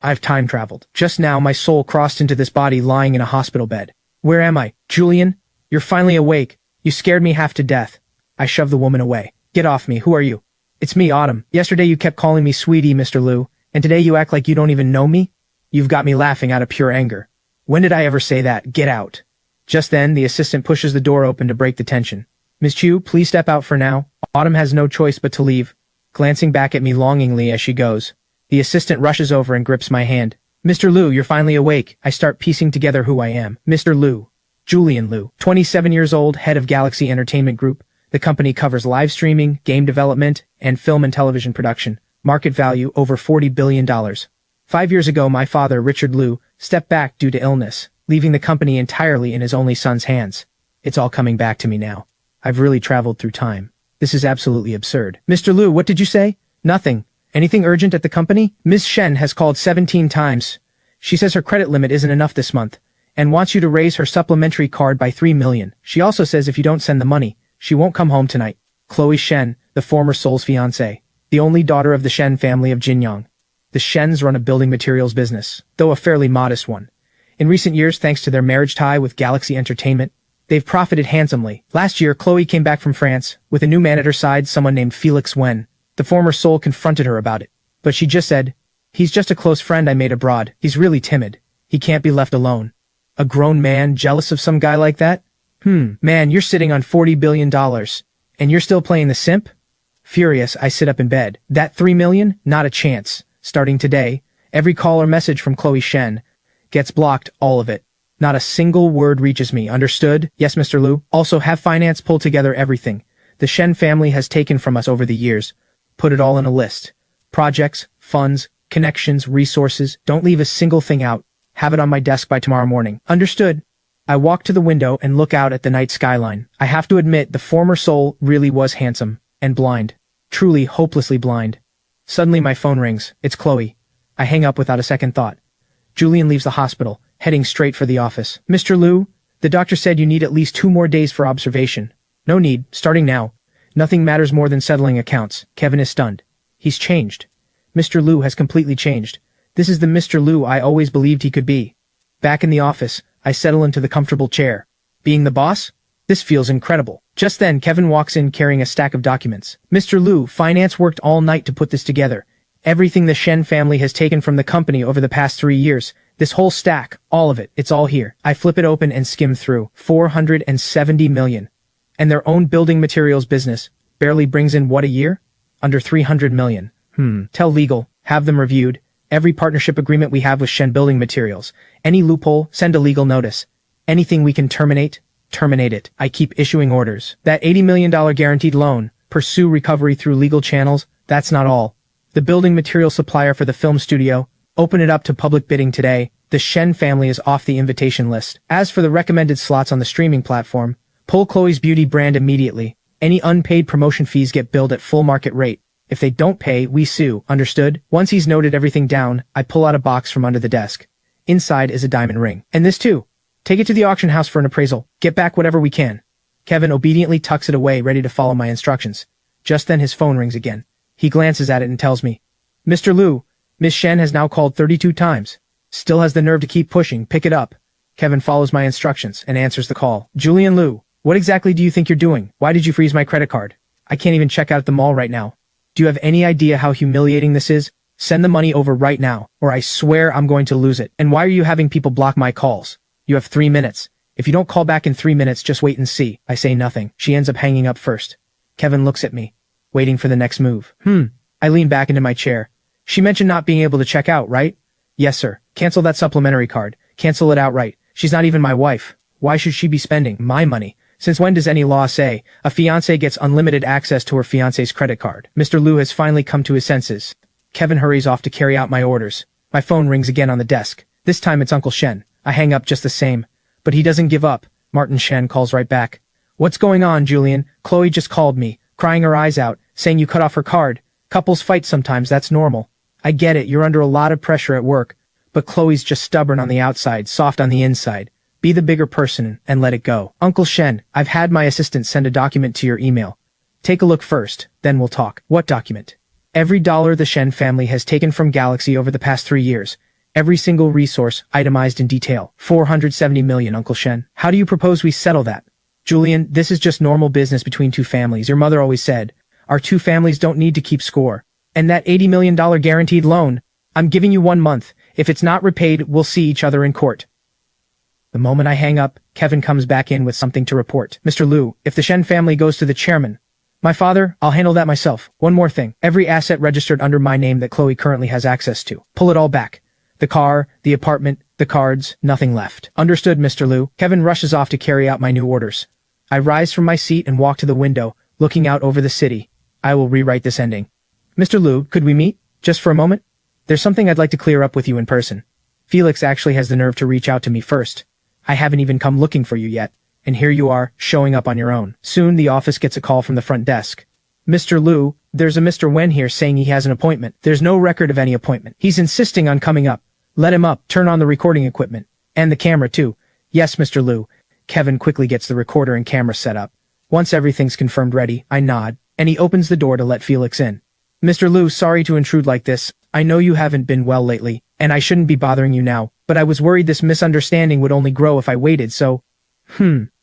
I've time traveled. Just now my soul crossed into this body lying in a hospital bed. Where am I? Julian? You're finally awake. You scared me half to death. I shoved the woman away. Get off me, who are you? It's me, Autumn. Yesterday you kept calling me sweetie, Mr. Liu, and today you act like you don't even know me? You've got me laughing out of pure anger. When did I ever say that? Get out. Just then, the assistant pushes the door open to break the tension. Miss Chu, please step out for now. Autumn has no choice but to leave, glancing back at me longingly as she goes. The assistant rushes over and grips my hand. Mr. Liu, you're finally awake. I start piecing together who I am. Mr. Liu. Julian Liu. 27 years old, head of Galaxy Entertainment Group. The company covers live streaming, game development, and film and television production. Market value over $40 billion. 5 years ago, my father, Richard Liu, stepped back due to illness, leaving the company entirely in his only son's hands. It's all coming back to me now. I've really traveled through time. This is absolutely absurd. Mr. Liu, what did you say? Nothing. Anything urgent at the company? Ms. Shen has called 17 times. She says her credit limit isn't enough this month, and wants you to raise her supplementary card by 3 million. She also says if you don't send the money, she won't come home tonight. Chloe Shen, the former Soul's fiancée, the only daughter of the Shen family of Jinyang. The Shens run a building materials business, though a fairly modest one. In recent years, thanks to their marriage tie with Galaxy Entertainment, they've profited handsomely. Last year, Chloe came back from France, with a new man at her side, someone named Felix Wen. The former Soul confronted her about it, but she just said, "He's just a close friend I made abroad. He's really timid. He can't be left alone." A grown man jealous of some guy like that? Man, you're sitting on $40 billion, and you're still playing the simp? Furious, I sit up in bed. That 3 million? Not a chance. Starting today, every call or message from Chloe Shen gets blocked, all of it. Not a single word reaches me, understood? Yes, Mr. Liu. Also, have finance pull together everything the Shen family has taken from us over the years. Put it all in a list. Projects, funds, connections, resources. Don't leave a single thing out. Have it on my desk by tomorrow morning. Understood? I walk to the window and look out at the night skyline. I have to admit, the former Soul really was handsome and blind. Truly hopelessly blind. Suddenly my phone rings. It's Chloe. I hang up without a second thought. Julian leaves the hospital, heading straight for the office. Mr. Liu, the doctor said you need at least 2 more days for observation. No need, starting now. Nothing matters more than settling accounts. Kevin is stunned. He's changed. Mr. Liu has completely changed. This is the Mr. Liu I always believed he could be. Back in the office, I settle into the comfortable chair. Being the boss? This feels incredible. Just then, Kevin walks in carrying a stack of documents. Mr. Liu, finance worked all night to put this together. Everything the Shen family has taken from the company over the past 3 years. This whole stack, all of it, it's all here. I flip it open and skim through. 470 million. And their own building materials business barely brings in what a year? Under 300 million. Tell legal, have them reviewed. Every partnership agreement we have with Shen Building Materials. Any loophole, send a legal notice. Anything we can terminate, terminate it. I keep issuing orders. That $80 million guaranteed loan, pursue recovery through legal channels. That's not all. The building material supplier for the film studio, open it up to public bidding today. The Shen family is off the invitation list. As for the recommended slots on the streaming platform, pull Chloe's Beauty brand immediately. Any unpaid promotion fees get billed at full market rate. If they don't pay, we sue, understood? Once he's noted everything down, I pull out a box from under the desk. Inside is a diamond ring. And this too. Take it to the auction house for an appraisal. Get back whatever we can. Kevin obediently tucks it away, ready to follow my instructions. Just then his phone rings again. He glances at it and tells me, Mr. Liu, Miss Shen has now called 32 times. Still has the nerve to keep pushing. Pick it up. Kevin follows my instructions and answers the call. Julian Liu, what exactly do you think you're doing? Why did you freeze my credit card? I can't even check out at the mall right now. Do you have any idea how humiliating this is? Send the money over right now, or I swear I'm going to lose it. And why are you having people block my calls? You have 3 minutes. If you don't call back in 3 minutes, just wait and see. I say nothing. She ends up hanging up first. Kevin looks at me, waiting for the next move. I lean back into my chair. She mentioned not being able to check out, right? Yes, sir. Cancel that supplementary card. Cancel it outright. She's not even my wife. Why should she be spending my money? Since when does any law say a fiancé gets unlimited access to her fiancé's credit card? Mr. Liu has finally come to his senses. Kevin hurries off to carry out my orders. My phone rings again on the desk. This time it's Uncle Shen. I hang up just the same. But he doesn't give up. Martin Shen calls right back. What's going on, Julian? Chloe just called me, crying her eyes out, saying you cut off her card. Couples fight sometimes, that's normal. I get it, you're under a lot of pressure at work. But Chloe's just stubborn on the outside, soft on the inside. Be the bigger person and let it go. Uncle Shen, I've had my assistant send a document to your email. Take a look first, then we'll talk. What document? Every dollar the Shen family has taken from Galaxy over the past 3 years. Every single resource, itemized in detail. 470 million, Uncle Shen. How do you propose we settle that? Julian, this is just normal business between two families. Your mother always said, our two families don't need to keep score. And that $80 million guaranteed loan, I'm giving you 1 month. If it's not repaid, we'll see each other in court. The moment I hang up, Kevin comes back in with something to report. Mr. Liu, if the Shen family goes to the chairman, my father, I'll handle that myself. One more thing. Every asset registered under my name that Chloe currently has access to. Pull it all back. The car, the apartment, the cards, nothing left. Understood, Mr. Liu. Kevin rushes off to carry out my new orders. I rise from my seat and walk to the window, looking out over the city. I will rewrite this ending. Mr. Liu, could we meet? Just for a moment? There's something I'd like to clear up with you in person. Felix actually has the nerve to reach out to me first. I haven't even come looking for you yet, and here you are, showing up on your own. Soon the office gets a call from the front desk. Mr. Liu, there's a Mr. Wen here saying he has an appointment. There's no record of any appointment. He's insisting on coming up. Let him up. Turn on the recording equipment. And the camera too. Yes, Mr. Liu. Kevin quickly gets the recorder and camera set up. Once everything's confirmed ready, I nod, and he opens the door to let Felix in. Mr. Liu, sorry to intrude like this. I know you haven't been well lately, and I shouldn't be bothering you now, but I was worried this misunderstanding would only grow if I waited, so...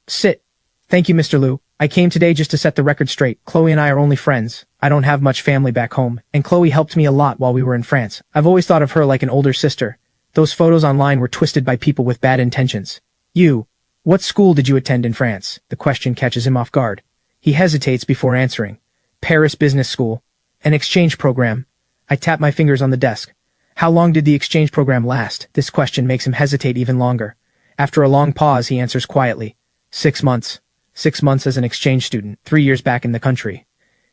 Sit. Thank you, Mr. Liu. I came today just to set the record straight. Chloe and I are only friends. I don't have much family back home, and Chloe helped me a lot while we were in France. I've always thought of her like an older sister. Those photos online were twisted by people with bad intentions. You. What school did you attend in France? The question catches him off guard. He hesitates before answering. Paris Business School. An exchange program. I tap my fingers on the desk. How long did the exchange program last? This question makes him hesitate even longer. After a long pause, he answers quietly. 6 months. 6 months as an exchange student, 3 years back in the country.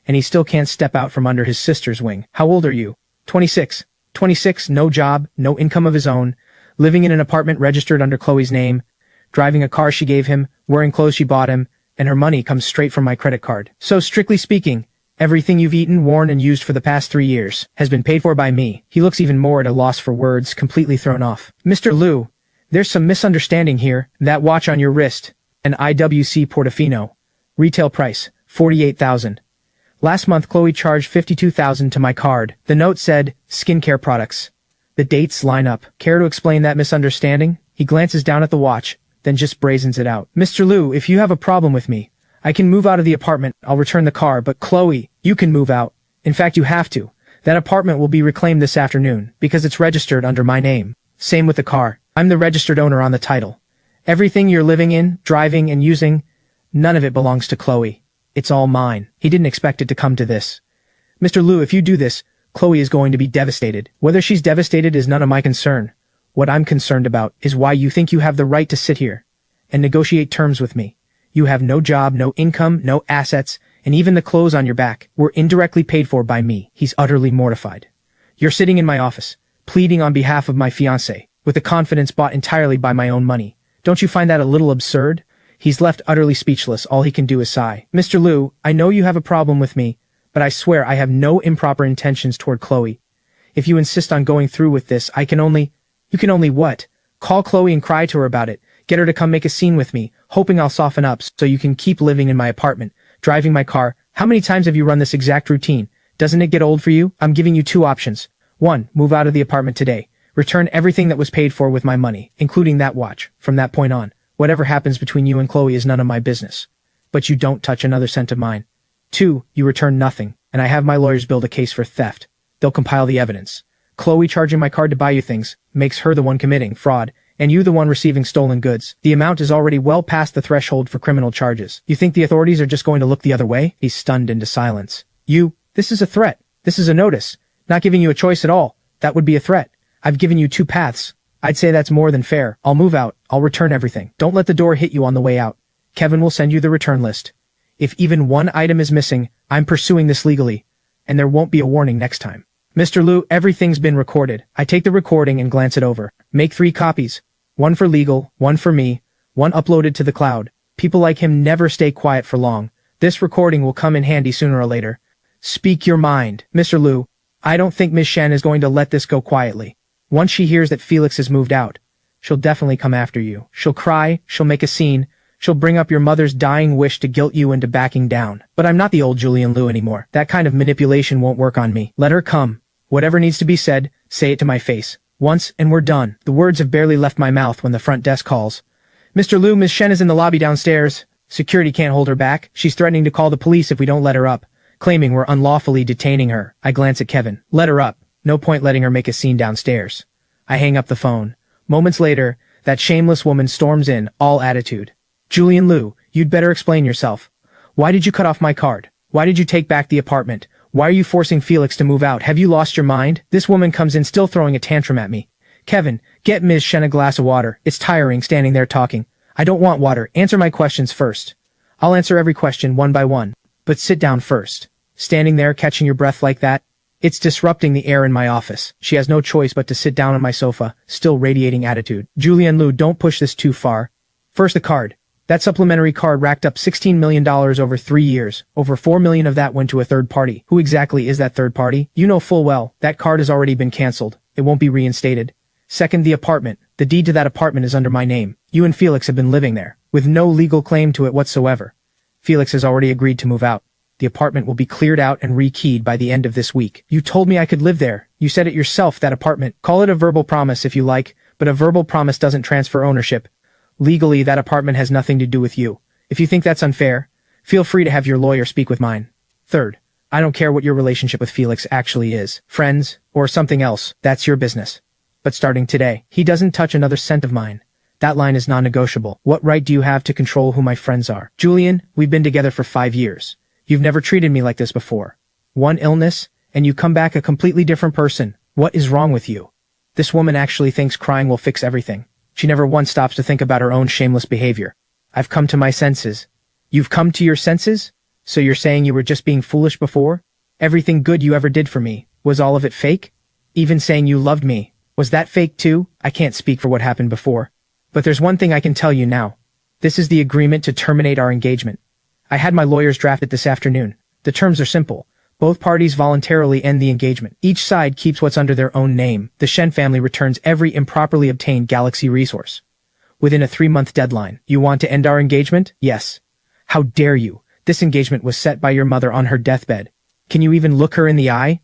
And he still can't step out from under his sister's wing. How old are you? 26. 26, no job, no income of his own, living in an apartment registered under Chloe's name, driving a car she gave him, wearing clothes she bought him, and her money comes straight from my credit card. So strictly speaking, everything you've eaten, worn, and used for the past 3 years has been paid for by me. He looks even more at a loss for words, completely thrown off. Mr. Liu, there's some misunderstanding here. That watch on your wrist, an IWC Portofino. Retail price, $48,000. Last month Chloe charged $52,000 to my card. The note said, skincare products. The dates line up. Care to explain that misunderstanding? He glances down at the watch, then just brazens it out. Mr. Liu, if you have a problem with me, I can move out of the apartment. I'll return the car, but Chloe, you can move out. In fact, you have to. That apartment will be reclaimed this afternoon, because it's registered under my name. Same with the car. I'm the registered owner on the title. Everything you're living in, driving, and using, none of it belongs to Chloe. It's all mine. He didn't expect it to come to this. Mr. Liu, if you do this, Chloe is going to be devastated. Whether she's devastated is none of my concern. What I'm concerned about is why you think you have the right to sit here and negotiate terms with me. You have no job, no income, no assets, and even the clothes on your back were indirectly paid for by me. He's utterly mortified. You're sitting in my office, pleading on behalf of my fiancé, with a confidence bought entirely by my own money. Don't you find that a little absurd? He's left utterly speechless. All he can do is sigh. Mr. Liu, I know you have a problem with me, but I swear I have no improper intentions toward Chloe. If you insist on going through with this, you can only what? Call Chloe and cry to her about it. Get her to come make a scene with me, hoping I'll soften up so you can keep living in my apartment, driving my car. How many times have you run this exact routine? Doesn't it get old for you? I'm giving you 2 options. 1, move out of the apartment today. Return everything that was paid for with my money, including that watch. From that point on, whatever happens between you and Chloe is none of my business. But you don't touch another cent of mine. 2, you return nothing, and I have my lawyers build a case for theft. They'll compile the evidence. Chloe charging my card to buy you things makes her the one committing fraud, and you the one receiving stolen goods. The amount is already well past the threshold for criminal charges. You think the authorities are just going to look the other way? He's stunned into silence. This is a threat. This is a notice. Not giving you a choice at all. That would be a threat. I've given you 2 paths. I'd say that's more than fair. I'll move out. I'll return everything. Don't let the door hit you on the way out. Kevin will send you the return list. If even one item is missing, I'm pursuing this legally, and there won't be a warning next time. Mr. Liu, everything's been recorded. I take the recording and glance it over. Make 3 copies. 1 for legal, 1 for me, 1 uploaded to the cloud. People like him never stay quiet for long. This recording will come in handy sooner or later. Speak your mind. Mr. Liu, I don't think Miss Shen is going to let this go quietly. Once she hears that Felix has moved out, she'll definitely come after you. She'll cry, she'll make a scene, she'll bring up your mother's dying wish to guilt you into backing down. But I'm not the old Julian Liu anymore. That kind of manipulation won't work on me. Let her come. Whatever needs to be said, say it to my face. Once, and we're done. The words have barely left my mouth when the front desk calls. Mr. Liu, Miss Shen is in the lobby downstairs. Security can't hold her back. She's threatening to call the police if we don't let her up, claiming we're unlawfully detaining her. I glance at Kevin. Let her up. No point letting her make a scene downstairs. I hang up the phone. Moments later, that shameless woman storms in, all attitude. Julian Liu, you'd better explain yourself. Why did you cut off my card? Why did you take back the apartment? Why are you forcing Felix to move out? Have you lost your mind? This woman comes in still throwing a tantrum at me. Kevin, get Ms. Shen a glass of water. It's tiring standing there talking. I don't want water. Answer my questions first. I'll answer every question one by one. But sit down first. Standing there catching your breath like that? It's disrupting the air in my office. She has no choice but to sit down on my sofa, still radiating attitude. Julian Liu, don't push this too far. First the card. That supplementary card racked up $16 million over 3 years. Over $4 million of that went to a third party. Who exactly is that third party? You know full well, that card has already been cancelled. It won't be reinstated. Second, the apartment. The deed to that apartment is under my name. You and Felix have been living there, with no legal claim to it whatsoever. Felix has already agreed to move out. The apartment will be cleared out and rekeyed by the end of this week. You told me I could live there. You said it yourself, that apartment. Call it a verbal promise if you like, but a verbal promise doesn't transfer ownership. Legally, that apartment has nothing to do with you. If you think that's unfair, feel free to have your lawyer speak with mine. Third, I don't care what your relationship with Felix actually is. Friends, or something else, that's your business. But starting today, he doesn't touch another cent of mine. That line is non-negotiable. What right do you have to control who my friends are? Julian, we've been together for 5 years. You've never treated me like this before. One illness, and you come back a completely different person. What is wrong with you? This woman actually thinks crying will fix everything. She never once stops to think about her own shameless behavior. I've come to my senses. You've come to your senses? So you're saying you were just being foolish before? Everything good you ever did for me, was all of it fake? Even saying you loved me, was that fake too? I can't speak for what happened before. But there's one thing I can tell you now. This is the agreement to terminate our engagement. I had my lawyers draft it this afternoon. The terms are simple. Both parties voluntarily end the engagement. Each side keeps what's under their own name. The Shen family returns every improperly obtained galaxy resource. Within a 3-month deadline. You want to end our engagement? Yes. How dare you? This engagement was set by your mother on her deathbed. Can you even look her in the eye?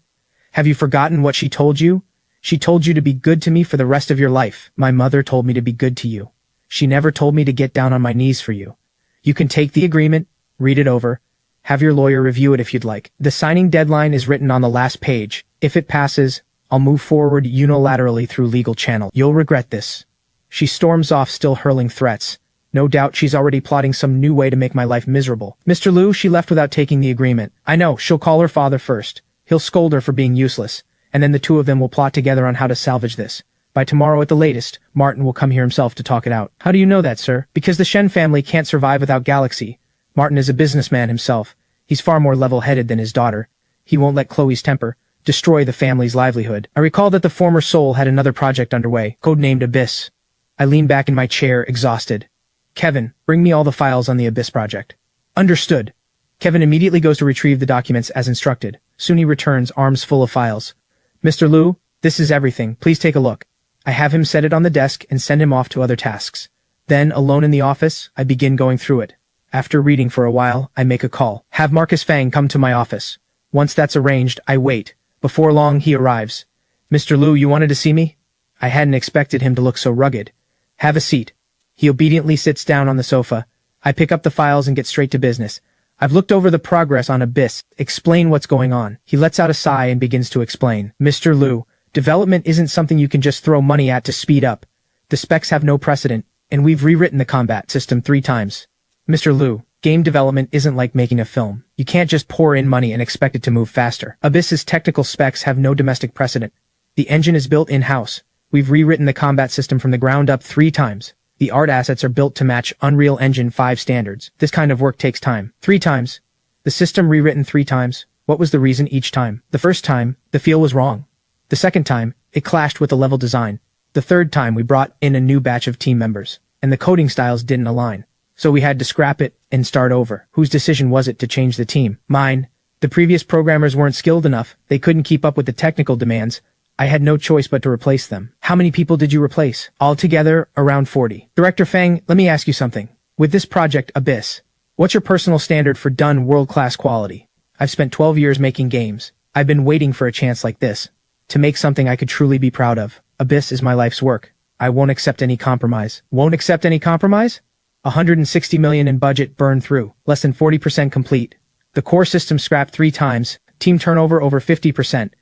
Have you forgotten what she told you? She told you to be good to me for the rest of your life. My mother told me to be good to you. She never told me to get down on my knees for you. You can take the agreement, read it over, have your lawyer review it if you'd like. The signing deadline is written on the last page. If it passes, I'll move forward unilaterally through legal channel. You'll regret this. She storms off, still hurling threats. No doubt she's already plotting some new way to make my life miserable. Mr. Liu, she left without taking the agreement. I know, she'll call her father first. He'll scold her for being useless, and then the two of them will plot together on how to salvage this. By tomorrow at the latest, Martin will come here himself to talk it out. How do you know that, sir? Because the Shen family can't survive without Galaxy. Martin is a businessman himself. He's far more level-headed than his daughter. He won't let Chloe's temper destroy the family's livelihood. I recall that the former soul had another project underway, codenamed Abyss. I lean back in my chair, exhausted. Kevin, bring me all the files on the Abyss project. Understood. Kevin immediately goes to retrieve the documents as instructed. Soon he returns, arms full of files. Mr. Liu, this is everything. Please take a look. I have him set it on the desk and send him off to other tasks. Then, alone in the office, I begin going through it. After reading for a while, I make a call. Have Marcus Fang come to my office. Once that's arranged, I wait. Before long, he arrives. Mr. Liu, you wanted to see me? I hadn't expected him to look so rugged. Have a seat. He obediently sits down on the sofa. I pick up the files and get straight to business. I've looked over the progress on Abyss. Explain what's going on. He lets out a sigh and begins to explain. Mr. Liu, development isn't something you can just throw money at to speed up. The specs have no precedent, and we've rewritten the combat system 3 times. Mr. Liu, game development isn't like making a film. You can't just pour in money and expect it to move faster. Abyss's technical specs have no domestic precedent. The engine is built in-house. We've rewritten the combat system from the ground up 3 times. The art assets are built to match Unreal Engine 5 standards. This kind of work takes time. 3 times. The system rewritten 3 times. What was the reason each time? The first time, the feel was wrong. The second time, it clashed with the level design. The third time, we brought in a new batch of team members, and the coding styles didn't align. So we had to scrap it and start over. Whose decision was it to change the team? Mine. The previous programmers weren't skilled enough. They couldn't keep up with the technical demands. I had no choice but to replace them. How many people did you replace? Altogether, around 40. Director Fang, let me ask you something. With this project, Abyss, what's your personal standard for done world-class quality? I've spent 12 years making games. I've been waiting for a chance like this, to make something I could truly be proud of. Abyss is my life's work. I won't accept any compromise. Won't accept any compromise? 160 million in budget burned through, less than 40% complete. The core system scrapped 3 times, team turnover over 50%.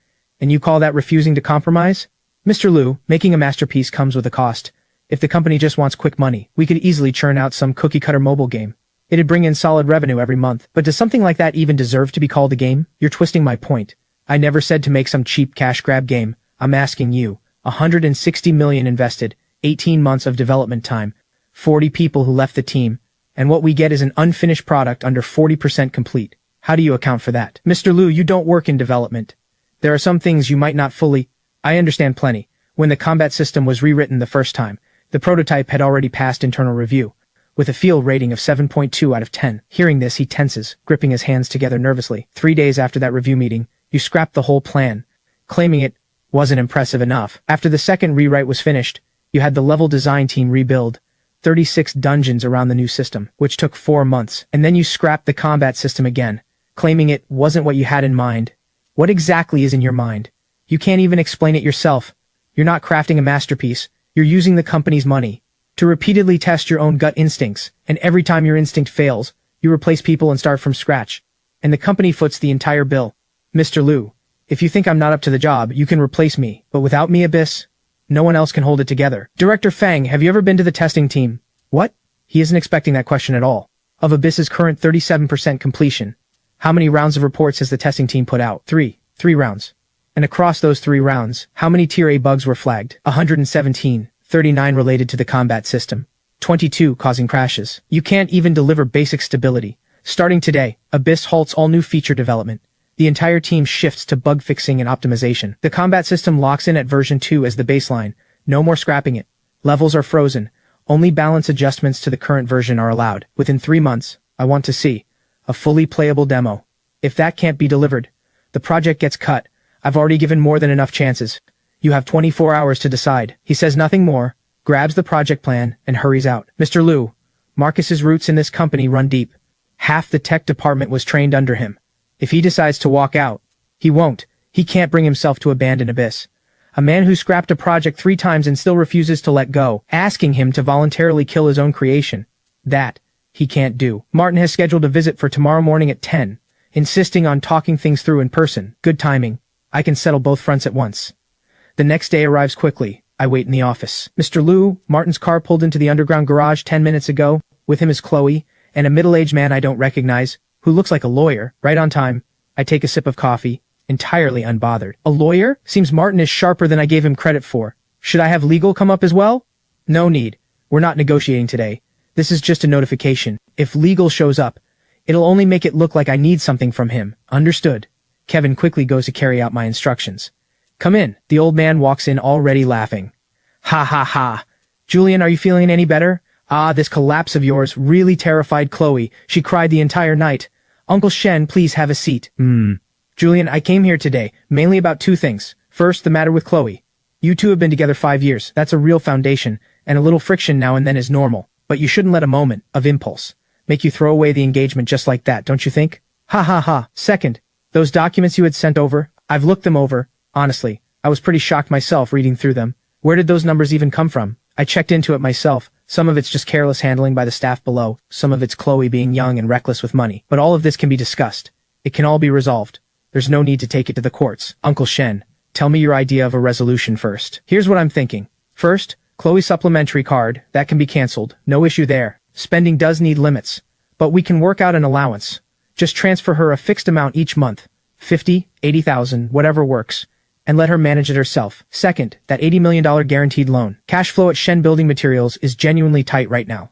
And you call that refusing to compromise? Mr. Liu, making a masterpiece comes with a cost. If the company just wants quick money, we could easily churn out some cookie-cutter mobile game. It'd bring in solid revenue every month. But does something like that even deserve to be called a game? You're twisting my point. I never said to make some cheap cash grab game. I'm asking you. 160 million invested, 18 months of development time, 40 people who left the team, and what we get is an unfinished product under 40% complete. How do you account for that? Mr. Liu, you don't work in development. There are some things you might not fully... I understand plenty. When the combat system was rewritten the first time, the prototype had already passed internal review, with a field rating of 7.2 out of 10. Hearing this, he tenses, gripping his hands together nervously. 3 days after that review meeting, you scrapped the whole plan, claiming it wasn't impressive enough. After the second rewrite was finished, you had the level design team rebuild 36 dungeons around the new system, which took 4 months, and then you scrapped the combat system again, claiming it wasn't what you had in mind. What exactly is in your mind? You can't even explain it yourself. You're not crafting a masterpiece. You're using the company's money to repeatedly test your own gut instincts, and every time your instinct fails, you replace people and start from scratch. And the company foots the entire bill. Mr. Liu, if you think I'm not up to the job, you can replace me, but without me, Abyss, no one else can hold it together. Director Fang, have you ever been to the testing team? What? He isn't expecting that question at all. Of Abyss's current 37% completion, how many rounds of reports has the testing team put out? 3 rounds. And across those 3 rounds, how many Tier A bugs were flagged? 117, 39 related to the combat system, 22 causing crashes. You can't even deliver basic stability. Starting today, Abyss halts all new feature development. The entire team shifts to bug fixing and optimization. The combat system locks in at version 2 as the baseline. No more scrapping it. Levels are frozen. Only balance adjustments to the current version are allowed. Within 3 months, I want to see a fully playable demo. If that can't be delivered, the project gets cut. I've already given more than enough chances. You have 24 hours to decide. He says nothing more, grabs the project plan, and hurries out. Mr. Liu, Marcus's roots in this company run deep. Half the tech department was trained under him. If he decides to walk out, he won't. He can't bring himself to abandon Abyss. A man who scrapped a project 3 times and still refuses to let go, asking him to voluntarily kill his own creation. That, he can't do. Martin has scheduled a visit for tomorrow morning at 10, insisting on talking things through in person. Good timing. I can settle both fronts at once. The next day arrives quickly. I wait in the office. Mr. Liu, Martin's car pulled into the underground garage 10 minutes ago. With him is Chloe, and a middle-aged man I don't recognize, who looks like a lawyer. Right on time. I take a sip of coffee, entirely unbothered. A lawyer? Seems Martin is sharper than I gave him credit for. Should I have legal come up as well? No need. We're not negotiating today. This is just a notification. If legal shows up, it'll only make it look like I need something from him. Understood. Kevin quickly goes to carry out my instructions. Come in. The old man walks in already laughing. Ha ha ha. Julian, are you feeling any better? Ah, this collapse of yours really terrified Chloe. She cried the entire night. Uncle Shen, please have a seat. Julian, I came here today, mainly about 2 things. First, the matter with Chloe. You two have been together 5 years. That's a real foundation, and a little friction now and then is normal. But you shouldn't let a moment of impulse make you throw away the engagement just like that, don't you think? Ha ha ha. Second, those documents you had sent over, I've looked them over. Honestly, I was pretty shocked myself reading through them. Where did those numbers even come from? I checked into it myself. Some of it's just careless handling by the staff below. Some of it's Chloe being young and reckless with money. But all of this can be discussed. It can all be resolved. There's no need to take it to the courts. Uncle Shen, tell me your idea of a resolution first. Here's what I'm thinking. First, Chloe's supplementary card, that can be cancelled. No issue there. Spending does need limits. But we can work out an allowance. Just transfer her a fixed amount each month. 50, 80,000, whatever works. And let her manage it herself. Second, that $80 million guaranteed loan. Cash flow at Shen Building Materials is genuinely tight right now.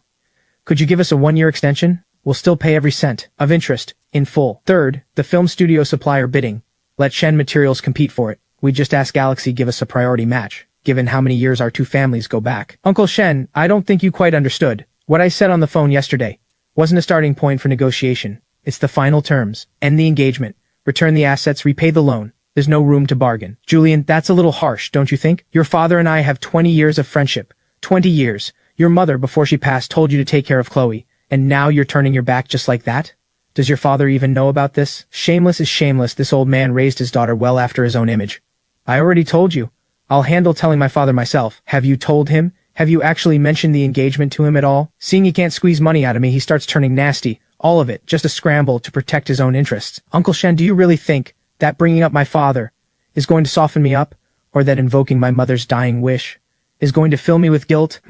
Could you give us a 1-year extension? We'll still pay every cent of interest in full. Third, the film studio supplier bidding. Let Shen Materials compete for it. We just ask Galaxy give us a priority match, given how many years our 2 families go back. Uncle Shen, I don't think you quite understood. What I said on the phone yesterday wasn't a starting point for negotiation. It's the final terms. End the engagement. Return the assets, repay the loan. There's no room to bargain. Julian, that's a little harsh, don't you think? Your father and I have 20 years of friendship. 20 years. Your mother, before she passed, told you to take care of Chloe. And now you're turning your back just like that? Does your father even know about this? Shameless is shameless. This old man raised his daughter well after his own image. I already told you. I'll handle telling my father myself. Have you told him? Have you actually mentioned the engagement to him at all? Seeing he can't squeeze money out of me, he starts turning nasty. All of it, just a scramble to protect his own interests. Uncle Shen, do you really think that bringing up my father is going to soften me up? Or that invoking my mother's dying wish is going to fill me with guilt?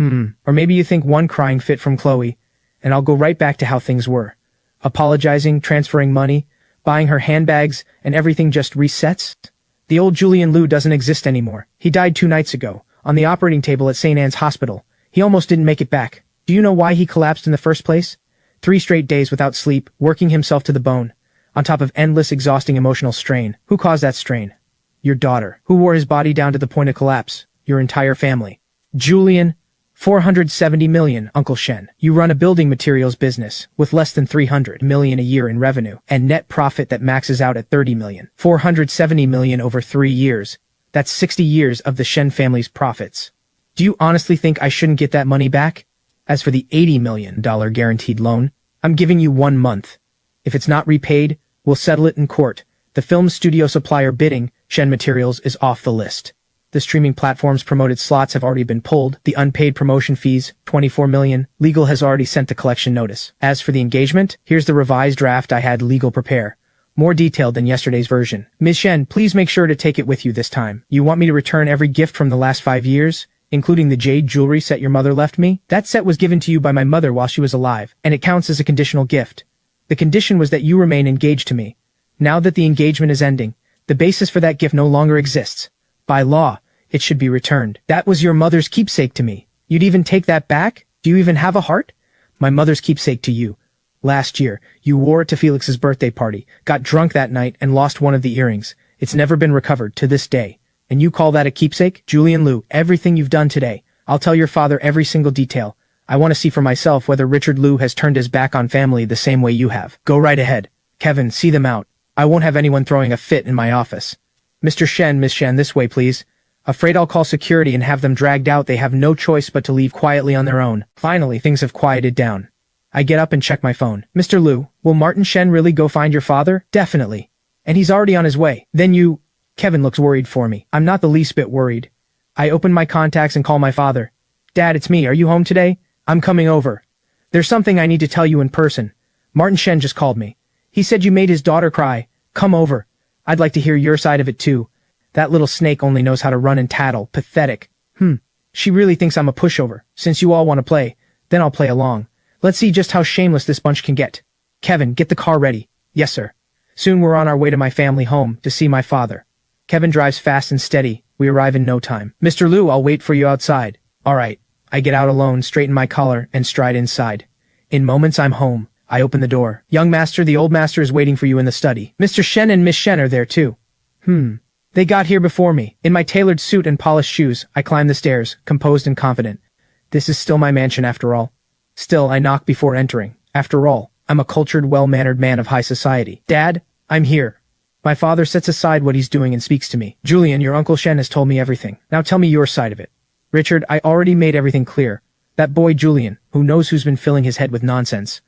Or maybe you think one crying fit from Chloe, and I'll go right back to how things were. Apologizing, transferring money, buying her handbags, and everything just resets? The old Julian Liu doesn't exist anymore. He died 2 nights ago, on the operating table at St. Anne's Hospital. He almost didn't make it back. Do you know why he collapsed in the first place? 3 straight days without sleep, working himself to the bone, on top of endless exhausting emotional strain. Who caused that strain? Your daughter. Who wore his body down to the point of collapse? Your entire family. Julian, 470 million, Uncle Shen. You run a building materials business with less than 300 million a year in revenue and net profit that maxes out at 30 million. 470 million over 3 years. That's 60 years of the Shen family's profits. Do you honestly think I shouldn't get that money back? As for the $80 million guaranteed loan, I'm giving you 1 month. If it's not repaid, we'll settle it in court. The film studio supplier bidding, Shen Materials, is off the list. The streaming platform's promoted slots have already been pulled. The unpaid promotion fees, 24 million. Legal has already sent the collection notice. As for the engagement, here's the revised draft I had legal prepare. More detailed than yesterday's version. Ms. Shen, please make sure to take it with you this time. You want me to return every gift from the last 5 years, including the jade jewelry set your mother left me? That set was given to you by my mother while she was alive, and it counts as a conditional gift. The condition was that you remain engaged to me. Now that the engagement is ending, the basis for that gift no longer exists. By law, it should be returned. That was your mother's keepsake to me. You'd even take that back? Do you even have a heart? My mother's keepsake to you. Last year, you wore it to Felix's birthday party, got drunk that night, and lost one of the earrings. It's never been recovered to this day. And you call that a keepsake? Julian Liu, everything you've done today. I'll tell your father every single detail. I want to see for myself whether Richard Liu has turned his back on family the same way you have. Go right ahead. Kevin, see them out. I won't have anyone throwing a fit in my office. Mr. Shen, Miss Shen, this way, please. Afraid I'll call security and have them dragged out. They have no choice but to leave quietly on their own. Finally, things have quieted down. I get up and check my phone. Mr. Liu, will Martin Shen really go find your father? Definitely. And he's already on his way. Then you... Kevin looks worried for me. I'm not the least bit worried. I open my contacts and call my father. Dad, it's me. Are you home today? I'm coming over. There's something I need to tell you in person. Martin Shen just called me. He said you made his daughter cry. Come over. I'd like to hear your side of it too. That little snake only knows how to run and tattle. Pathetic. She really thinks I'm a pushover. Since you all want to play, then I'll play along. Let's see just how shameless this bunch can get. Kevin, get the car ready. Yes, sir. Soon we're on our way to my family home to see my father. Kevin drives fast and steady. We arrive in no time. Mr. Liu, I'll wait for you outside. All right. I get out alone, straighten my collar, and stride inside. In moments, I'm home. I open the door. Young master, the old master is waiting for you in the study. Mr. Shen and Miss Shen are there too. They got here before me. In my tailored suit and polished shoes, I climb the stairs, composed and confident. This is still my mansion after all. Still, I knock before entering. After all, I'm a cultured, well-mannered man of high society. Dad, I'm here. My father sets aside what he's doing and speaks to me. Julian, your Uncle Shen has told me everything. Now tell me your side of it. Richard, I already made everything clear. That boy Julian, who knows who's been filling his head with nonsense,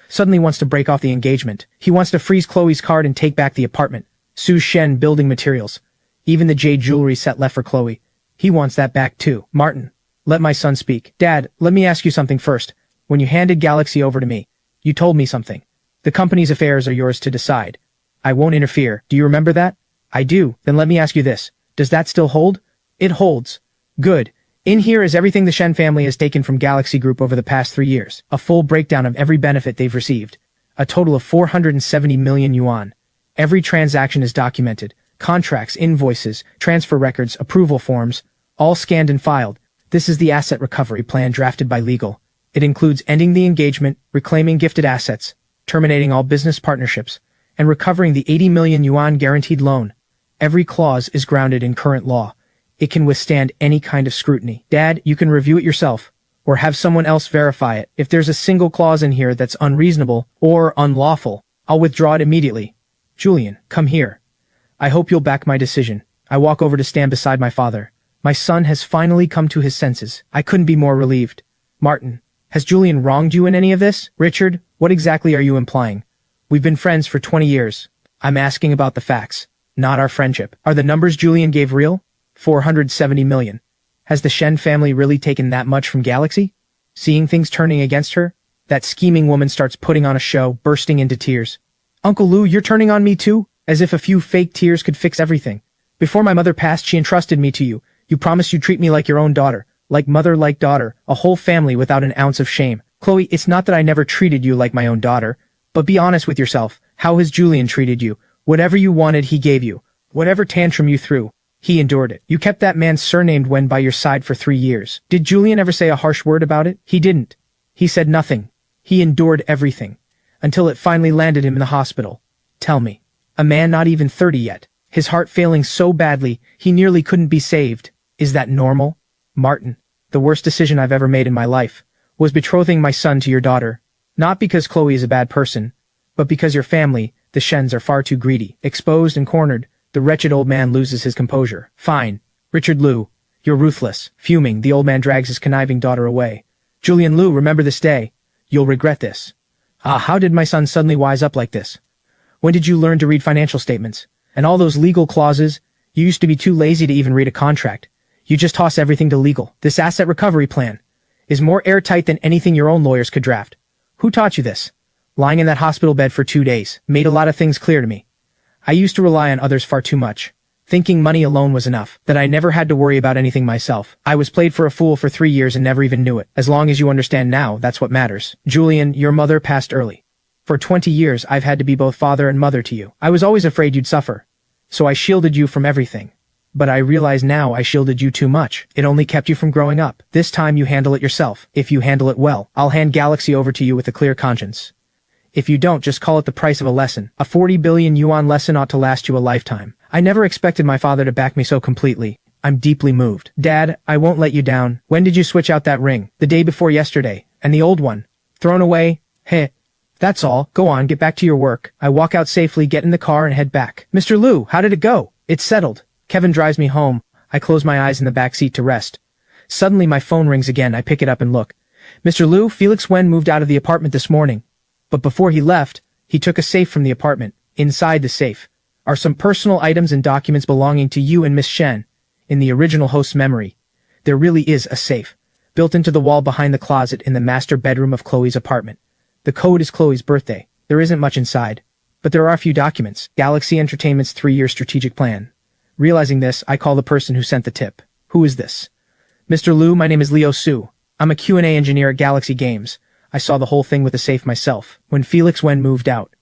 suddenly wants to break off the engagement. He wants to freeze Chloe's card and take back the apartment. Su Shen building materials. Even the jade jewelry set left for Chloe. He wants that back too. Martin, let my son speak. Dad, let me ask you something first. When you handed Galaxy over to me, you told me something. The company's affairs are yours to decide. I won't interfere. Do you remember that? I do. Then let me ask you this. Does that still hold? It holds. Good. In here is everything the Shen family has taken from Galaxy Group over the past 3 years. A full breakdown of every benefit they've received. A total of 470 million yuan. Every transaction is documented. Contracts, invoices, transfer records, approval forms, all scanned and filed. This is the asset recovery plan drafted by legal. It includes ending the engagement, reclaiming gifted assets, terminating all business partnerships, and recovering the 80 million yuan guaranteed loan. Every clause is grounded in current law. It can withstand any kind of scrutiny. Dad, you can review it yourself, or have someone else verify it. If there's a single clause in here that's unreasonable or unlawful, I'll withdraw it immediately. Julian, come here. I hope you'll back my decision. I walk over to stand beside my father. My son has finally come to his senses. I couldn't be more relieved. Martin, has Julian wronged you in any of this? Richard, what exactly are you implying? We've been friends for 20 years. I'm asking about the facts, not our friendship. Are the numbers Julian gave real? 470 million. Has the Shen family really taken that much from Galaxy? Seeing things turning against her, that scheming woman starts putting on a show, bursting into tears. Uncle Lou, you're turning on me too? As if a few fake tears could fix everything. Before my mother passed, she entrusted me to you. You promised you'd treat me like your own daughter. Like mother, like daughter. A whole family without an ounce of shame. Chloe, it's not that I never treated you like my own daughter. But be honest with yourself. How has Julian treated you? Whatever you wanted, he gave you. Whatever tantrum you threw, he endured it. You kept that man surnamed Wen by your side for 3 years. Did Julian ever say a harsh word about it? He didn't. He said nothing. He endured everything. Until it finally landed him in the hospital. Tell me. A man not even 30 yet. His heart failing so badly, he nearly couldn't be saved. Is that normal? Martin, the worst decision I've ever made in my life was betrothing my son to your daughter. Not because Chloe is a bad person, but because your family, the Shens, are far too greedy. Exposed and cornered, the wretched old man loses his composure. Fine. Richard Liu, you're ruthless. Fuming, the old man drags his conniving daughter away. Julian Liu, remember this day. You'll regret this. Ah, how did my son suddenly wise up like this? When did you learn to read financial statements? And all those legal clauses? You used to be too lazy to even read a contract. You just toss everything to legal. This asset recovery plan is more airtight than anything your own lawyers could draft. Who taught you this? Lying in that hospital bed for 2 days made a lot of things clear to me. I used to rely on others far too much, thinking money alone was enough, that I never had to worry about anything myself. I was played for a fool for 3 years and never even knew it. As long as you understand now, that's what matters. Julian, your mother passed early. For 20 years, I've had to be both father and mother to you. I was always afraid you'd suffer, so I shielded you from everything. But I realize now I shielded you too much. It only kept you from growing up. This time you handle it yourself. If you handle it well, I'll hand Galaxy over to you with a clear conscience. If you don't, just call it the price of a lesson. A 40 billion yuan lesson ought to last you a lifetime. I never expected my father to back me so completely. I'm deeply moved. Dad, I won't let you down. When did you switch out that ring? The day before yesterday. And the old one? Thrown away? Heh. That's all. Go on, get back to your work. I walk out safely, get in the car, and head back. Mr. Liu, how did it go? It's settled. Kevin drives me home. I close my eyes in the back seat to rest. Suddenly my phone rings again. I pick it up and look. Mr. Liu, Felix Wen moved out of the apartment this morning. But before he left, he took a safe from the apartment. Inside the safe are some personal items and documents belonging to you and Miss Shen. In the original host's memory, there really is a safe, built into the wall behind the closet in the master bedroom of Chloe's apartment. The code is Chloe's birthday. There isn't much inside, but there are a few documents. Galaxy Entertainment's 3-year strategic plan. Realizing this, I call the person who sent the tip. Who is this? Mr. Liu, my name is Leo Su. I'm a Q&A engineer at Galaxy Games. I saw the whole thing with the safe myself. When Felix Wen moved out,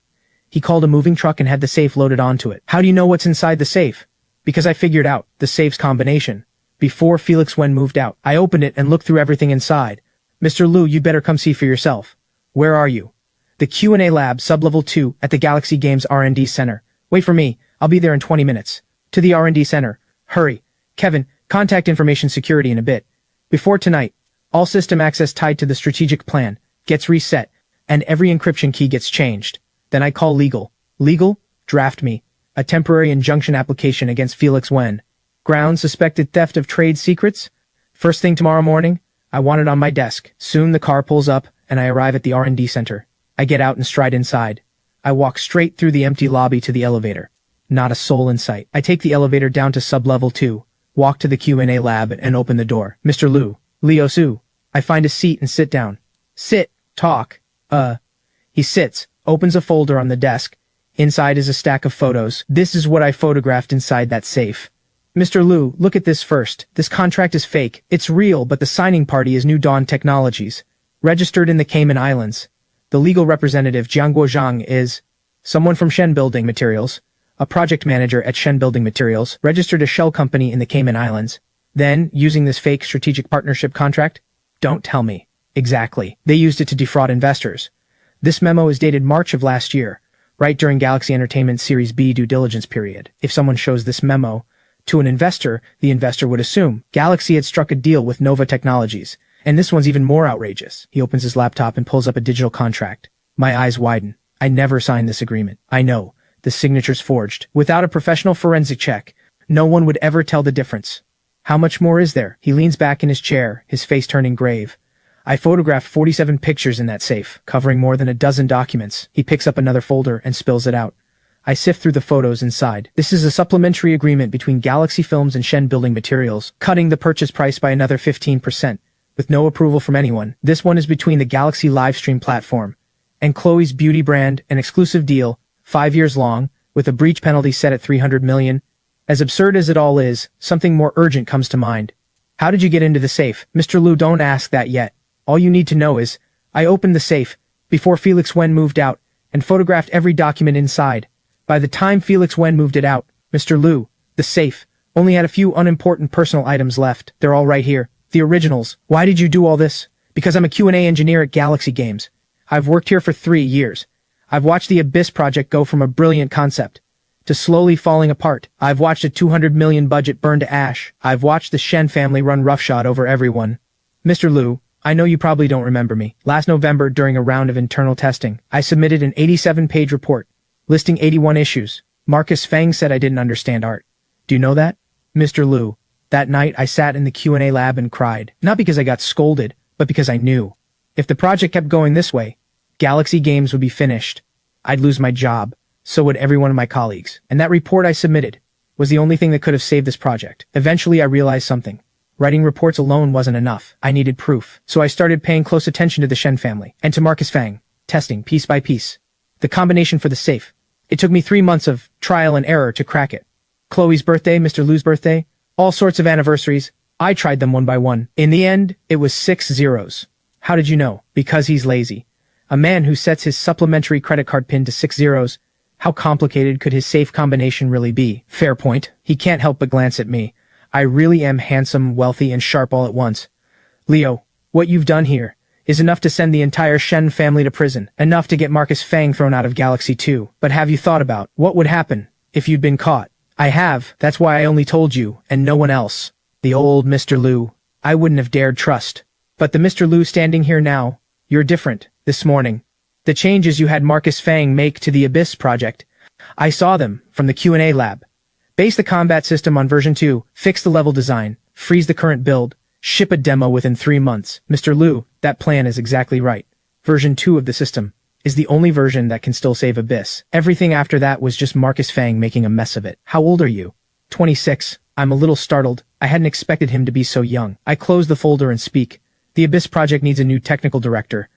he called a moving truck and had the safe loaded onto it. How do you know what's inside the safe? Because I figured out the safe's combination. Before Felix Wen moved out, I opened it and looked through everything inside. Mr. Liu, you'd better come see for yourself. Where are you? The Q&A lab, sub-level 2, at the Galaxy Games R&D Center. Wait for me. I'll be there in 20 minutes. To the R&D Center. Hurry. Kevin, contact information security in a bit. Before tonight, all system access tied to the strategic plan gets reset, and every encryption key gets changed. Then I call legal. Legal? Draft me. A temporary injunction application against Felix Wen. Ground suspected theft of trade secrets? First thing tomorrow morning, I want it on my desk. Soon the car pulls up, and I arrive at the R&D Center. I get out and stride inside. I walk straight through the empty lobby to the elevator. Not a soul in sight. I take the elevator down to sub-level 2, walk to the Q&A lab, and open the door. Mr. Liu. Leo Su. I find a seat and sit down. Sit. Talk. He sits, opens a folder on the desk. Inside is a stack of photos. This is what I photographed inside that safe. Mr. Liu, look at this first. This contract is fake. It's real, but the signing party is New Dawn Technologies. Registered in the Cayman Islands. The legal representative, Jiangguo Zhang, is someone from Shen Building Materials, a project manager at Shen Building Materials, registered a shell company in the Cayman Islands. Then, using this fake strategic partnership contract? Don't tell me. Exactly. They used it to defraud investors. This memo is dated March of last year, right during Galaxy Entertainment's Series B due diligence period. If someone shows this memo to an investor, the investor would assume Galaxy had struck a deal with Nova Technologies. And this one's even more outrageous. He opens his laptop and pulls up a digital contract. My eyes widen. I never signed this agreement. I know. The signature's forged. Without a professional forensic check, no one would ever tell the difference. How much more is there? He leans back in his chair, his face turning grave. I photographed 47 pictures in that safe, covering more than a dozen documents. He picks up another folder and spills it out. I sift through the photos inside. This is a supplementary agreement between Galaxy Films and Shen Building Materials, cutting the purchase price by another 15%, with no approval from anyone. This one is between the Galaxy livestream platform and Chloe's beauty brand, an exclusive deal, 5 years long, with a breach penalty set at 300 million. As absurd as it all is, something more urgent comes to mind. How did you get into the safe? Mr. Liu, don't ask that yet. All you need to know is, I opened the safe before Felix Wen moved out and photographed every document inside. By the time Felix Wen moved it out, Mr. Liu, the safe, only had a few unimportant personal items left. They're all right here. The originals. Why did you do all this? Because I'm a Q&A engineer at Galaxy Games. I've worked here for 3 years. I've watched the Abyss project go from a brilliant concept to slowly falling apart. I've watched a 200 million budget burn to ash. I've watched the Shen family run roughshod over everyone. Mr. Liu, I know you probably don't remember me. Last November, during a round of internal testing, I submitted an 87-page report listing 81 issues. Marcus Fang said I didn't understand art. Do you know that? Mr. Liu, that night I sat in the Q&A lab and cried. Not because I got scolded, but because I knew. If the project kept going this way, Galaxy Games would be finished. I'd lose my job. So would every one of my colleagues. And that report I submitted was the only thing that could have saved this project. Eventually I realized something. Writing reports alone wasn't enough. I needed proof. So I started paying close attention to the Shen family and to Marcus Fang, testing piece by piece. The combination for the safe. It took me 3 months of trial and error to crack it. Chloe's birthday, Mr. Liu's birthday, all sorts of anniversaries. I tried them one by one. In the end, it was 6 zeros. How did you know? Because he's lazy. A man who sets his supplementary credit card pin to 6 zeros. How complicated could his safe combination really be? Fair point. He can't help but glance at me. I really am handsome, wealthy, and sharp all at once. Leo, what you've done here is enough to send the entire Shen family to prison. Enough to get Marcus Fang thrown out of Galaxy 2. But have you thought about what would happen if you'd been caught? I have. That's why I only told you, and no one else. The old Mr. Liu. I wouldn't have dared trust. But the Mr. Liu standing here now, you're different. This morning, the changes you had Marcus Fang make to the Abyss project, I saw them from the Q&A lab. Base the combat system on version 2, fix the level design, freeze the current build, ship a demo within 3 months. Mr. Liu, that plan is exactly right. Version 2 of the system is the only version that can still save Abyss. Everything after that was just Marcus Fang making a mess of it. How old are you? 26. I'm a little startled. I hadn't expected him to be so young. I close the folder and speak. The Abyss project needs a new technical director.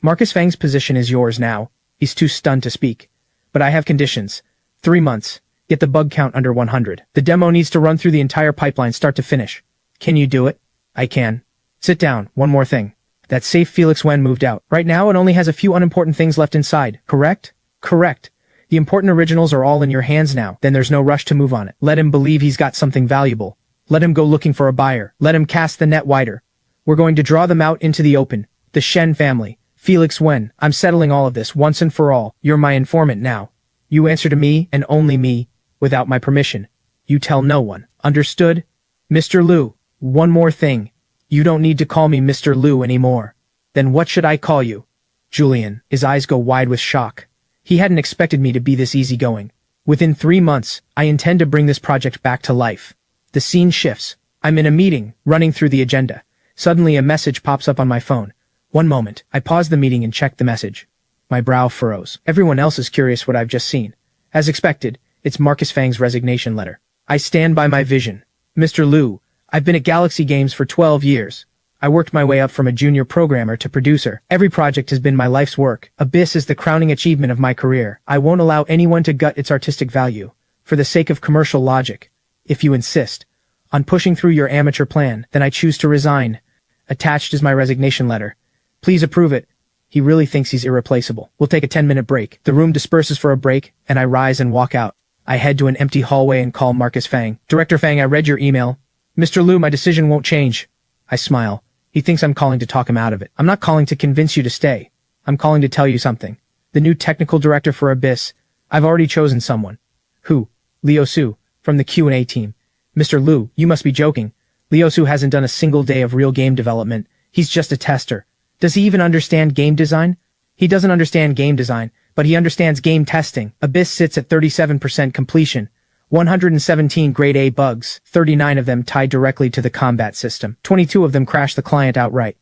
Marcus Fang's position is yours now. He's too stunned to speak. But I have conditions. 3 months. Get the bug count under 100. The demo needs to run through the entire pipeline start to finish. Can you do it? I can. Sit down. One more thing. That safe Felix Wen moved out. Right now it only has a few unimportant things left inside, correct? Correct. The important originals are all in your hands now. Then there's no rush to move on it. Let him believe he's got something valuable. Let him go looking for a buyer. Let him cast the net wider. We're going to draw them out into the open. The Shen family. Felix Wen. I'm settling all of this once and for all. You're my informant now. You answer to me and only me, without my permission. You tell no one. Understood? Mr. Liu, one more thing. You don't need to call me Mr. Liu anymore. Then what should I call you? Julian. His eyes go wide with shock. He hadn't expected me to be this easygoing. Within 3 months, I intend to bring this project back to life. The scene shifts. I'm in a meeting, running through the agenda. Suddenly a message pops up on my phone. One moment. I pause the meeting and check the message. My brow furrows. Everyone else is curious what I've just seen. As expected, it's Marcus Fang's resignation letter. I stand by my vision. Mr. Liu, I've been at Galaxy Games for 12 years. I worked my way up from a junior programmer to producer. Every project has been my life's work. Abyss is the crowning achievement of my career. I won't allow anyone to gut its artistic value, for the sake of commercial logic. If you insist on pushing through your amateur plan, then I choose to resign. Attached is my resignation letter. Please approve it. He really thinks he's irreplaceable. We'll take a 10-minute break. The room disperses for a break, and I rise and walk out. I head to an empty hallway and call Marcus Fang. Director Fang, I read your email. Mr. Liu, my decision won't change. I smile. He thinks I'm calling to talk him out of it. I'm not calling to convince you to stay. I'm calling to tell you something. The new technical director for Abyss. I've already chosen someone. Who? Liu Su, from the Q&A team. Mr. Liu, you must be joking. Liu Su hasn't done a single day of real game development. He's just a tester. Does he even understand game design? He doesn't understand game design, but he understands game testing. Abyss sits at 37% completion. 117 grade A bugs, 39 of them tied directly to the combat system. 22 of them crash the client outright.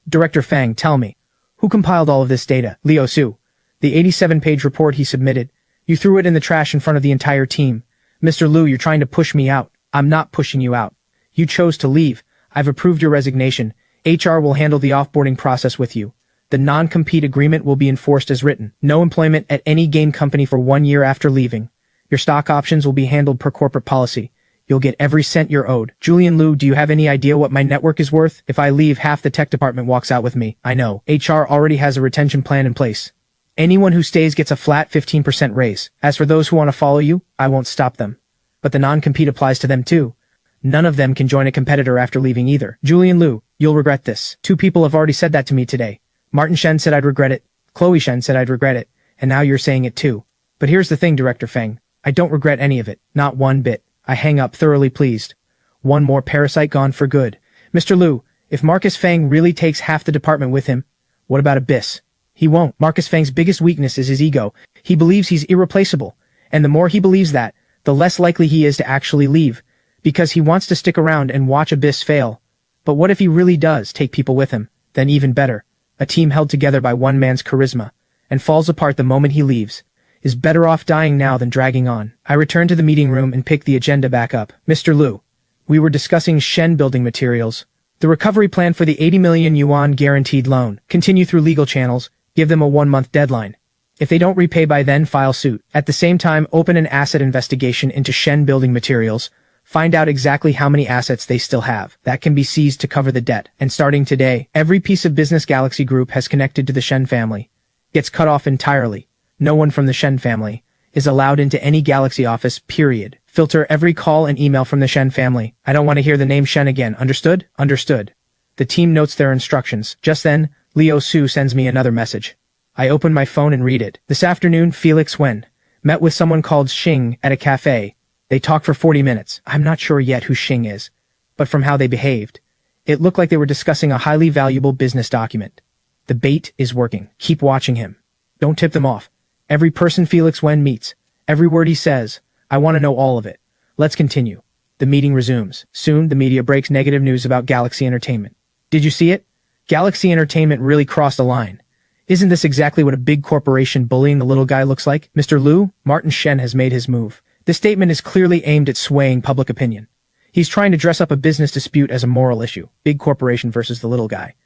Director Fang, tell me, who compiled all of this data? Liu Su. The 87-page report he submitted. You threw it in the trash in front of the entire team. Mr. Liu, you're trying to push me out. I'm not pushing you out. You chose to leave. I've approved your resignation. HR will handle the offboarding process with you. The non-compete agreement will be enforced as written. No employment at any game company for 1 year after leaving. Your stock options will be handled per corporate policy. You'll get every cent you're owed. Julian Liu, do you have any idea what my network is worth? If I leave, half the tech department walks out with me. I know. HR already has a retention plan in place. Anyone who stays gets a flat 15% raise. As for those who want to follow you, I won't stop them. But the non-compete applies to them too. None of them can join a competitor after leaving either. Julian Liu, you'll regret this. 2 people have already said that to me today. Martin Shen said I'd regret it. Chloe Shen said I'd regret it. And now you're saying it too. But here's the thing, Director Feng. I don't regret any of it. Not one bit. I hang up thoroughly pleased. One more parasite gone for good. Mr. Liu, if Marcus Feng really takes half the department with him, what about Abyss? He won't. Marcus Feng's biggest weakness is his ego. He believes he's irreplaceable. And the more he believes that, the less likely he is to actually leave. Because he wants to stick around and watch Abyss fail. But what if he really does take people with him? Then even better. A team held together by one man's charisma, and falls apart the moment he leaves, is better off dying now than dragging on. I returned to the meeting room and picked the agenda back up. Mr. Liu, we were discussing Shen building materials. The recovery plan for the 80 million yuan guaranteed loan. Continue through legal channels, give them a 1-month deadline. If they don't repay by then, file suit. At the same time, open an asset investigation into Shen building materials. Find out exactly how many assets they still have. That can be seized to cover the debt. And starting today, every piece of business Galaxy Group has connected to the Shen family gets cut off entirely. No one from the Shen family is allowed into any Galaxy office, period. Filter every call and email from the Shen family. I don't want to hear the name Shen again. Understood? Understood. The team notes their instructions. Just then, Liu Su sends me another message. I open my phone and read it. This afternoon, Felix Wen met with someone called Xing at a cafe. They talked for 40 minutes. I'm not sure yet who Xing is, but from how they behaved, it looked like they were discussing a highly valuable business document. The bait is working. Keep watching him. Don't tip them off. Every person Felix Wen meets, every word he says, I want to know all of it. Let's continue. The meeting resumes. Soon, the media breaks negative news about Galaxy Entertainment. Did you see it? Galaxy Entertainment really crossed a line. Isn't this exactly what a big corporation bullying the little guy looks like? Mr. Liu, Martin Shen has made his move. This statement is clearly aimed at swaying public opinion. He's trying to dress up a business dispute as a moral issue. Big corporation versus the little guy.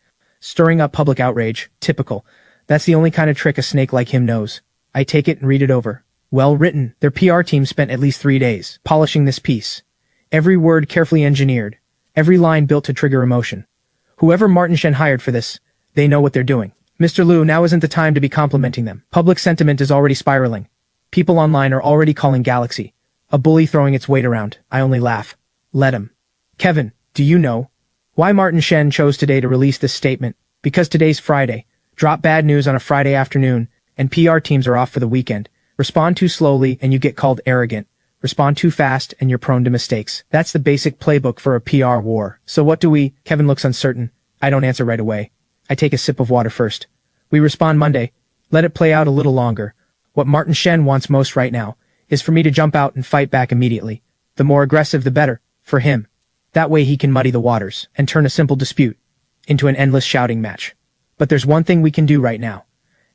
Stirring up public outrage. Typical. That's the only kind of trick a snake like him knows. I take it and read it over. Well written. Their PR team spent at least 3 days polishing this piece. Every word carefully engineered. Every line built to trigger emotion. Whoever Martin Shen hired for this, they know what they're doing. Mr. Liu, now isn't the time to be complimenting them. Public sentiment is already spiraling. People online are already calling Galaxy a bully throwing its weight around. I only laugh. Let him. Kevin, do you know why Martin Shen chose today to release this statement? Because today's Friday. Drop bad news on a Friday afternoon, and PR teams are off for the weekend. Respond too slowly, and you get called arrogant. Respond too fast, and you're prone to mistakes. That's the basic playbook for a PR war. So what do we? Kevin looks uncertain. I don't answer right away. I take a sip of water first. We respond Monday. Let it play out a little longer. What Martin Shen wants most right now is for me to jump out and fight back immediately. The more aggressive, the better, for him. That way he can muddy the waters and turn a simple dispute into an endless shouting match. But there's one thing we can do right now.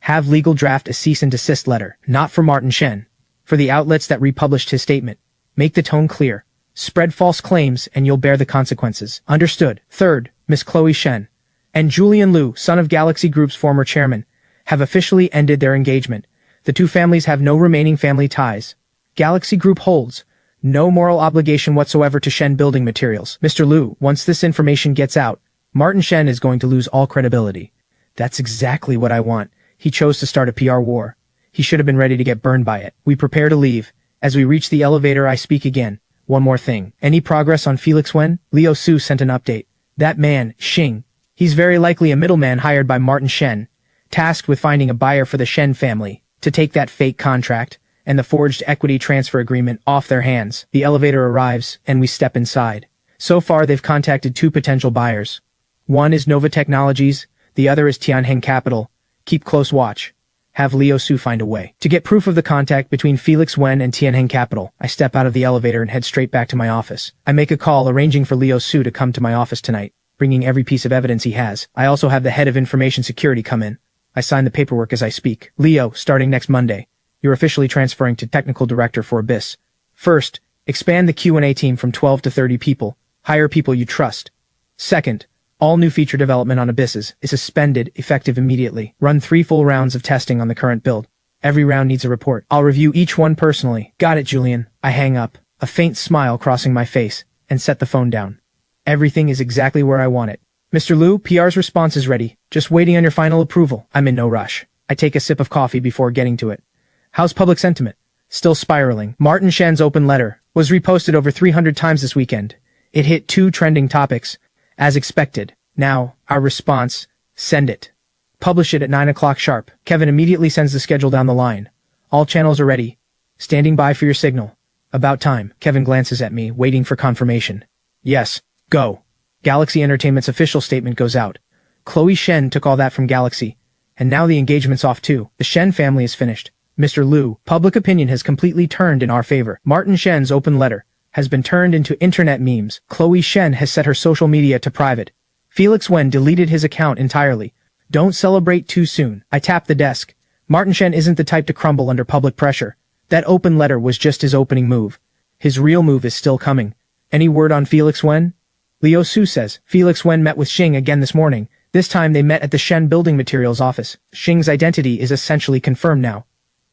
Have legal draft a cease and desist letter, not for Martin Shen, for the outlets that republished his statement. Make the tone clear. Spread false claims and you'll bear the consequences. Understood. Third, Miss Chloe Shen and Julian Liu, son of Galaxy Group's former chairman, have officially ended their engagement. The two families have no remaining family ties. Galaxy Group holds no moral obligation whatsoever to Shen building materials. Mr. Liu, once this information gets out, Martin Shen is going to lose all credibility. That's exactly what I want. He chose to start a PR war. He should have been ready to get burned by it. We prepare to leave. As we reach the elevator, I speak again. One more thing. Any progress on Felix Wen? Liu Su sent an update. That man, Xing. He's very likely a middleman hired by Martin Shen, tasked with finding a buyer for the Shen family to take that fake contract and the forged equity transfer agreement off their hands. The elevator arrives, and we step inside. So far, they've contacted 2 potential buyers. One is Nova Technologies, the other is Tianheng Capital. Keep close watch. Have Liu Su find a way. To get proof of the contact between Felix Wen and Tianheng Capital, I step out of the elevator and head straight back to my office. I make a call arranging for Liu Su to come to my office tonight, bringing every piece of evidence he has. I also have the head of information security come in. I sign the paperwork as I speak. Leo, starting next Monday, You're officially transferring to technical director for Abyss. First, expand the Q&A team from 12 to 30 people. Hire people you trust. Second, all new feature development on Abysses is suspended, effective immediately. Run 3 full rounds of testing on the current build. Every round needs a report. I'll review each one personally. Got it, Julian. I hang up, a faint smile crossing my face, and set the phone down. Everything is exactly where I want it. Mr. Liu, PR's response is ready. Just waiting on your final approval. I'm in no rush. I take a sip of coffee before getting to it. How's public sentiment? Still spiraling. Martin Shen's open letter was reposted over 300 times this weekend. It hit 2 trending topics, as expected. Now, our response, send it. Publish it at 9 o'clock sharp. Kevin immediately sends the schedule down the line. All channels are ready. Standing by for your signal. About time. Kevin glances at me, waiting for confirmation. Yes, go. Galaxy Entertainment's official statement goes out. Chloe Shen took all that from Galaxy. And now the engagement's off too. The Shen family is finished. Mr. Liu, public opinion has completely turned in our favor. Martin Shen's open letter has been turned into internet memes. Chloe Shen has set her social media to private. Felix Wen deleted his account entirely. Don't celebrate too soon. I tap the desk. Martin Shen isn't the type to crumble under public pressure. That open letter was just his opening move. His real move is still coming. Any word on Felix Wen? Liu Su says, Felix Wen met with Xing again this morning. This time they met at the Shen building materials office. Xing's identity is essentially confirmed now.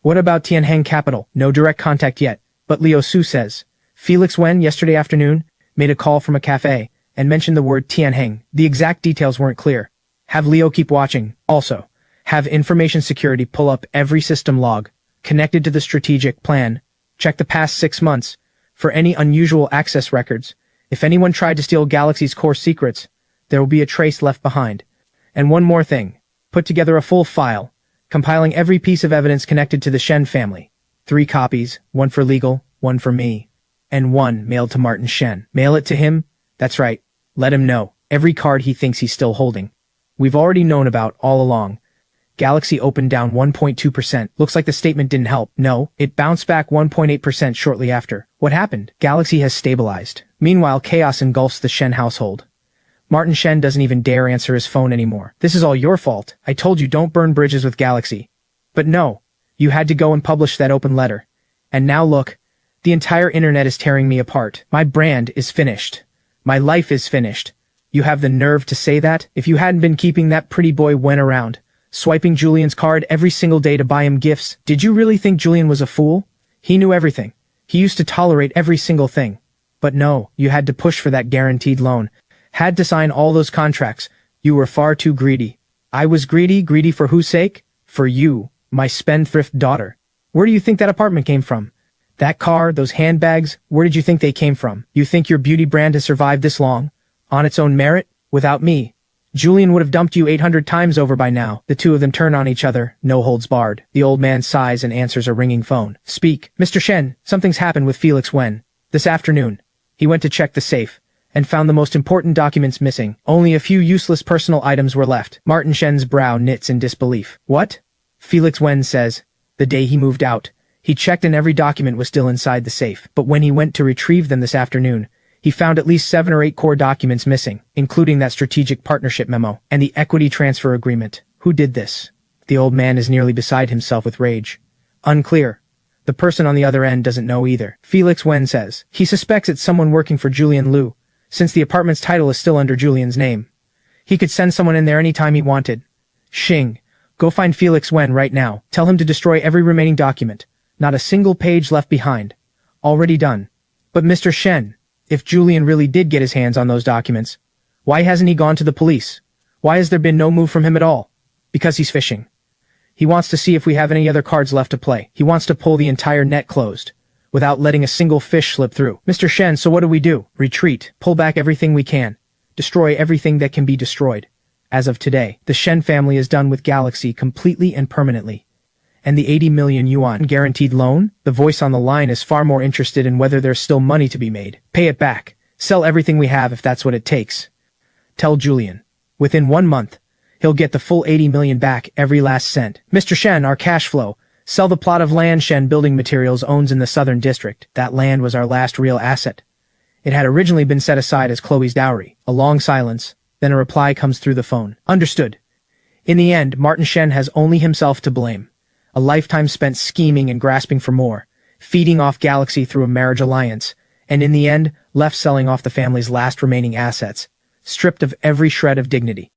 What about Tianheng Capital? No direct contact yet, but Liu Su says, Felix Wen yesterday afternoon made a call from a cafe and mentioned the word Tianheng. The exact details weren't clear. Have Leo keep watching. Also, have information security pull up every system log connected to the strategic plan. Check the past 6 months for any unusual access records. If anyone tried to steal Galaxy's core secrets, there will be a trace left behind. And one more thing. Put together a full file, compiling every piece of evidence connected to the Shen family. 3 copies, 1 for legal, 1 for me, and 1 mailed to Martin Shen. Mail it to him? That's right. Let him know. Every card he thinks he's still holding. We've already known about all along. Galaxy opened down 1.2%. Looks like the statement didn't help. No, it bounced back 1.8% shortly after. What happened? Galaxy has stabilized. Meanwhile, chaos engulfs the Shen household. Martin Shen doesn't even dare answer his phone anymore. This is all your fault. I told you don't burn bridges with Galaxy. But no, you had to go and publish that open letter. And now look, the entire internet is tearing me apart. My brand is finished. My life is finished. You have the nerve to say that? If you hadn't been keeping that pretty boy Wen around, swiping Julian's card every single day to buy him gifts, did you really think Julian was a fool? He knew everything. He used to tolerate every single thing. But no, you had to push for that guaranteed loan. Had to sign all those contracts. You were far too greedy. I was greedy. Greedy for whose sake? For you, my spendthrift daughter. Where do you think that apartment came from? That car, those handbags, where did you think they came from? You think your beauty brand has survived this long? On its own merit? Without me? Julian would have dumped you 800 times over by now. The two of them turn on each other, no holds barred. The old man sighs and answers a ringing phone. Speak. Mr. Shen, something's happened with Felix Wen. This afternoon. He went to check the safe and found the most important documents missing. Only a few useless personal items were left. Martin Shen's brow knits in disbelief. What? Felix Wen says, the day he moved out, he checked and every document was still inside the safe. But when he went to retrieve them this afternoon, he found at least 7 or 8 core documents missing, including that strategic partnership memo and the equity transfer agreement. Who did this? The old man is nearly beside himself with rage. Unclear. The person on the other end doesn't know either. Felix Wen says, he suspects it's someone working for Julian Liu, since the apartment's title is still under Julian's name. He could send someone in there anytime he wanted. Xing, go find Felix Wen right now. Tell him to destroy every remaining document. Not a single page left behind. Already done. But Mr. Shen, if Julian really did get his hands on those documents, why hasn't he gone to the police? Why has there been no move from him at all? Because he's fishing. He wants to see if we have any other cards left to play. He wants to pull the entire net closed, without letting a single fish slip through. Mr. Shen, so what do we do? Retreat. Pull back everything we can. Destroy everything that can be destroyed. As of today, the Shen family is done with Galaxy completely and permanently. And the 80 million yuan guaranteed loan? The voice on the line is far more interested in whether there's still money to be made. Pay it back. Sell everything we have if that's what it takes. Tell Julian. Within 1 month, he'll get the full 80 million back, every last cent. Mr. Shen, our cash flow. Sell the plot of land Shen Building Materials owns in the southern district. That land was our last real asset. It had originally been set aside as Chloe's dowry. A long silence, then a reply comes through the phone. Understood. In the end, Martin Shen has only himself to blame. a lifetime spent scheming and grasping for more, feeding off Galaxy through a marriage alliance, and in the end, left selling off the family's last remaining assets, stripped of every shred of dignity.